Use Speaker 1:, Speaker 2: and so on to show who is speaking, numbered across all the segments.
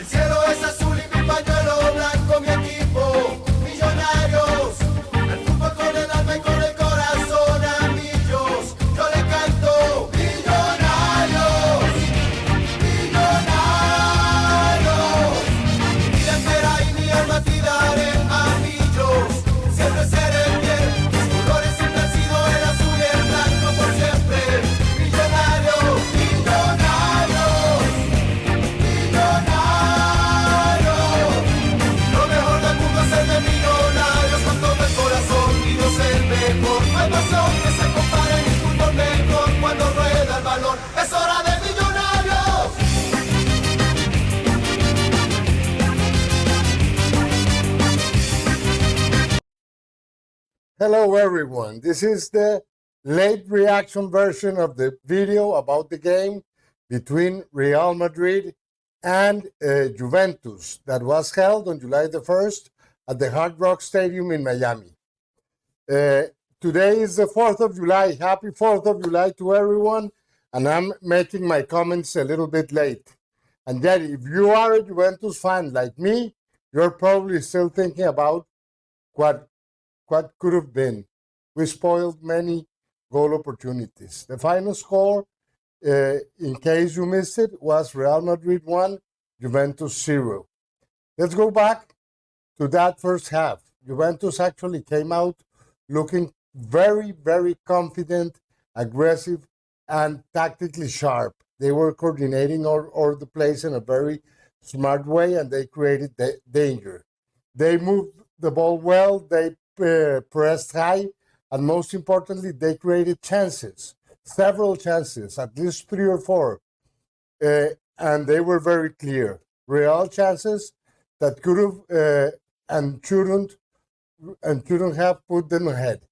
Speaker 1: El cielo es azul y mi pañuelo blanco, mi equipo, Millonarios. El fútbol con el alma y con el corazón a Millos. Yo le canto, Millonarios, Millonarios. Mi vida entera y mi alma te daré a Millos. Siempre seré fiel, mis colores siempre han sido el azul y el blanco por siempre. Millonarios, Millonarios, Millonarios. Lo mejor del mundo es ser de Millonarios con todo el corazón. Millos es el mejor, no hay pasión que se compare ni fútbol mejor cuando rueda el balón. Es hora de Millonarios.
Speaker 2: Hello everyone, this is the late reaction version of the video about the game between Real Madrid and Juventus that was held on July the 1st at the Hard Rock Stadium in Miami. Today is the 4th of July. Happy 4th of July to everyone, and I'm making my comments a little bit late. And yet, if you are a Juventus fan like me, you're probably still thinking about what could have been. We spoiled many goal opportunities. The final score, in case you missed it, was Real Madrid 1, Juventus 0. Let's go back to that first half. Juventus actually came out looking very, very confident, aggressive, and tactically sharp. They were coordinating all the plays in a very smart way, and they created danger. They moved the ball well. They pressed high, and most importantly, they created chances, several chances, at least 3 or 4, and they were very clear. Real chances that could have and shouldn't have put them ahead.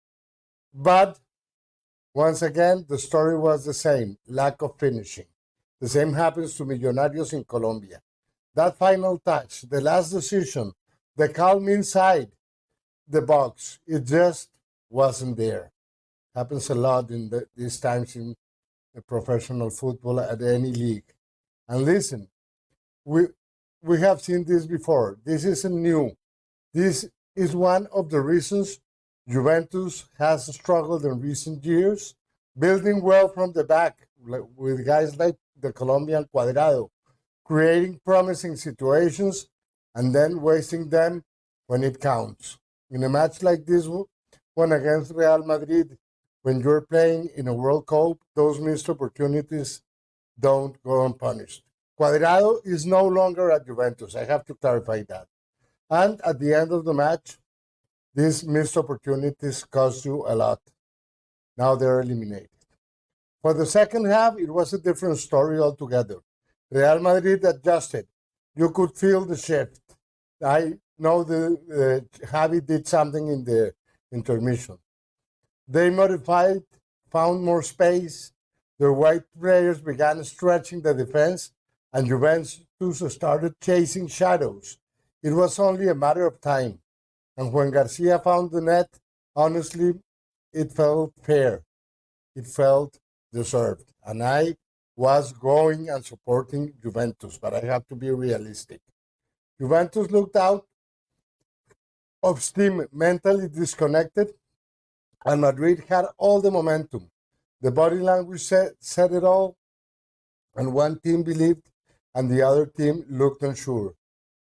Speaker 2: But once again, the story was the same: lack of finishing. The same happens to Millonarios in Colombia. That final touch, the last decision, the calm inside the box, it just wasn't there. Happens a lot in these times in the professional football at any league. And listen, we have seen this before. This isn't new. This is one of the reasons Juventus has struggled in recent years, building well from the back with guys like the Colombian Cuadrado, creating promising situations and then wasting them when it counts. In a match like this one against Real Madrid, when you're playing in a World Cup, those missed opportunities don't go unpunished. Cuadrado is no longer at Juventus. I have to clarify that. And at the end of the match, these missed opportunities cost you a lot. Now they're eliminated. For the second half, it was a different story altogether. Real Madrid adjusted. You could feel the shift. I know Javi did something in the intermission. They modified, found more space. Their white players began stretching the defense, and Juventus started chasing shadows. It was only a matter of time. And when Garcia found the net, honestly, it felt fair. It felt deserved. And I was going and supporting Juventus, but I have to be realistic. Juventus looked out of steam, mentally disconnected, and Madrid had all the momentum. The body language said it all, and one team believed, and the other team looked unsure.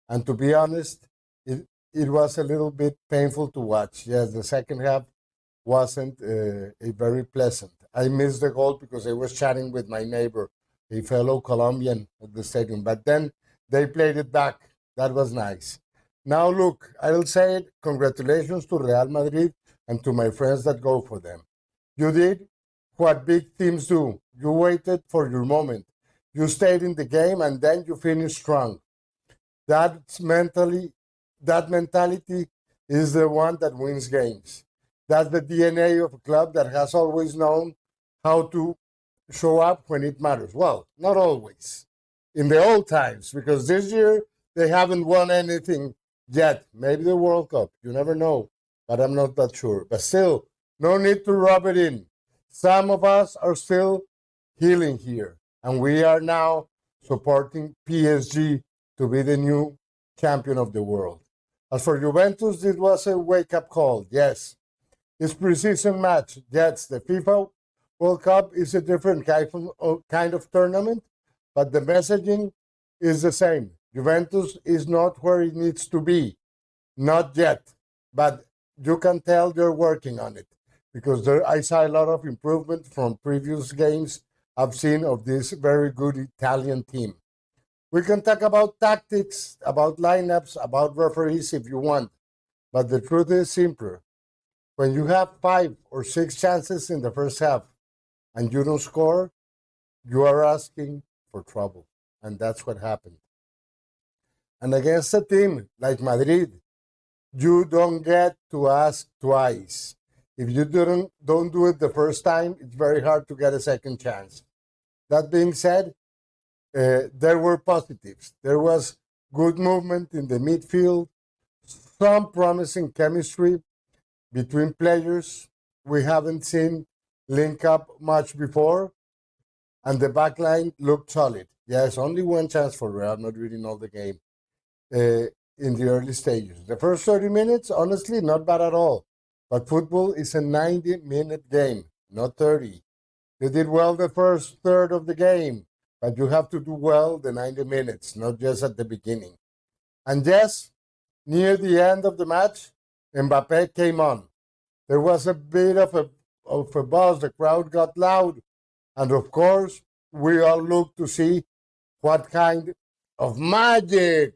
Speaker 2: And to be honest, it was a little bit painful to watch. Yes, the second half wasn't a very pleasant. I missed the goal because I was chatting with my neighbor, a fellow Colombian at the stadium, but then they played it back. That was nice. Now look, I'll say it, congratulations to Real Madrid and to my friends that go for them. You did what big teams do. You waited for your moment. You stayed in the game, and then you finished strong. That mentality is the one that wins games. That's the DNA of a club that has always known how to show up when it matters. Well, not always. In the old times, because this year they haven't won anything yet. Maybe the World Cup. You never know, but I'm not that sure. But still, no need to rub it in. Some of us are still healing here, and we are now supporting PSG to be the new champion of the world. As for Juventus, this was a wake-up call. Yes, it's pre-season match. Yes, the FIFA World Cup is a different kind of tournament, but the messaging is the same. Juventus is not where it needs to be, not yet, but you can tell they're working on it because I saw a lot of improvement from previous games I've seen of this very good Italian team. We can talk about tactics, about lineups, about referees if you want, but the truth is simpler. When you have 5 or 6 chances in the first half and you don't score, you are asking for trouble. And that's what happened. And against a team like Madrid, you don't get to ask twice. If you don't do it the first time, it's very hard to get a second chance. That being said, there were positives. There was good movement in the midfield, some promising chemistry between players we haven't seen link up much before, and the back line looked solid. Yes, only one chance for Real Madrid in all the game in the early stages. The first 30 minutes, honestly, not bad at all. But football is a 90-minute game, not 30. They did well the first third of the game, but you have to do well the 90 minutes, not just at the beginning. And yes, near the end of the match, Mbappé came on. There was a bit of a buzz. The crowd got loud. And of course, we all looked to see what kind of magic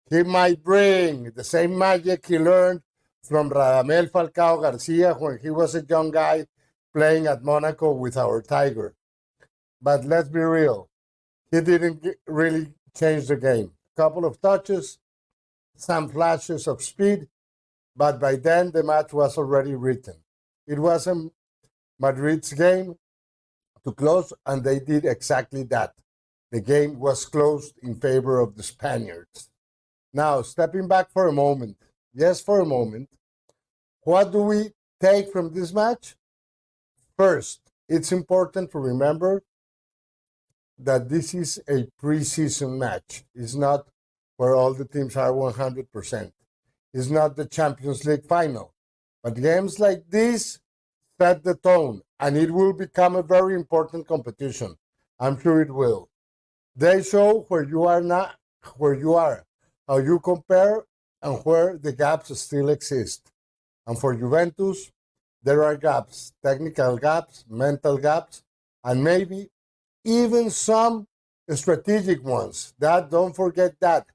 Speaker 2: he might bring. The same magic he learned from Radamel Falcao Garcia when he was a young guy playing at Monaco with our Tiger. But let's be real, he didn't really change the game. A couple of touches, some flashes of speed, but by then the match was already written. It wasn't Madrid's game to close, and they did exactly that. The game was closed in favor of the Spaniards. Now, stepping back for a moment, yes, for a moment, what do we take from this match? First, it's important to remember that this is a preseason match. It's not where all the teams are 100%. It's not the Champions League final. But games like this set the tone, and it will become a very important competition. I'm sure it will. They show where you are not, where you are, how you compare, and where the gaps still exist. And for Juventus, there are gaps, technical gaps, mental gaps, and maybe even some strategic ones. Don't forget that.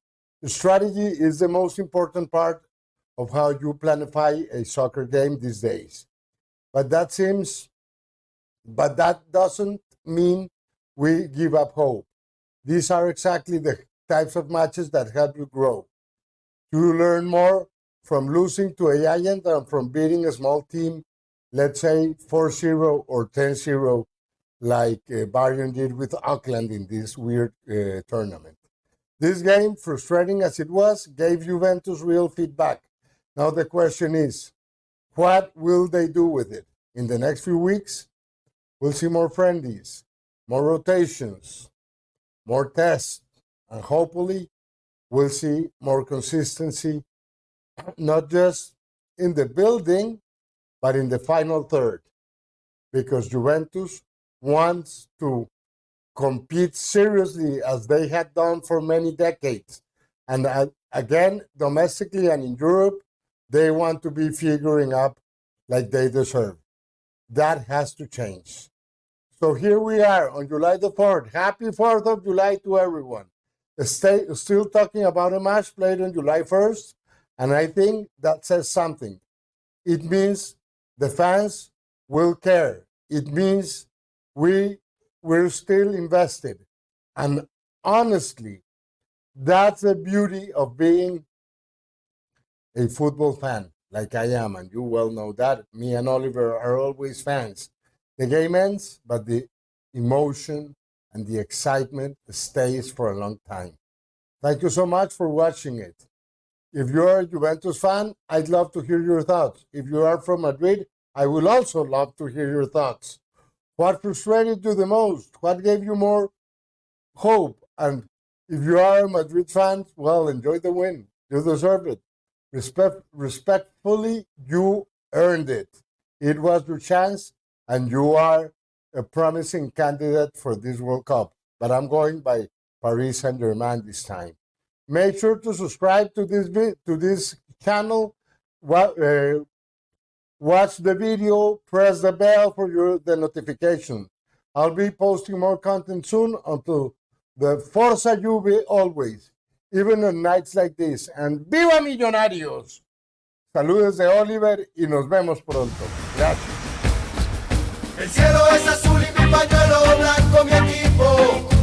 Speaker 2: Strategy is the most important part of how you planify a soccer game these days. But that doesn't mean we give up hope. These are exactly the types of matches that help you grow. You learn more from losing to a giant than from beating a small team, let's say 4-0 or 10-0, like Bayern did with Auckland in this weird tournament. This game, frustrating as it was, gave Juventus real feedback. Now the question is, what will they do with it? In the next few weeks, we'll see more friendlies, more rotations, more tests, and hopefully we'll see more consistency, not just in the building, but in the final third, because Juventus wants to compete seriously as they had done for many decades. And again, domestically and in Europe, they want to be figuring up like they deserve. That has to change. So here we are on July the 4th. Happy 4th of July to everyone. Still talking about a match played on July 1st, and I think that says something. It means the fans will care. It means we're still invested. And honestly, that's the beauty of being a football fan like I am, and you well know that. Me and Oliver are always fans. The game ends, but the emotion and the excitement stays for a long time. Thank you so much for watching it. If you're a Juventus fan, I'd love to hear your thoughts. If you are from Madrid, I will also love to hear your thoughts. What frustrated you the most? What gave you more hope? And If you are a Madrid fan, well, enjoy the win. You deserve it. Respectfully, you earned it. It was your chance, and you are a promising candidate for this World Cup. But I'm going by Paris Saint-Germain this time. Make sure to subscribe to this channel. Watch the video. Press the bell for the notification. I'll be posting more content soon. Until the Forza Juve always, even on nights like this. And ¡Viva Millonarios! Saludos de Oliver y nos vemos pronto. Gracias.
Speaker 1: El cielo es azul y mi pañuelo blanco, mi equipo.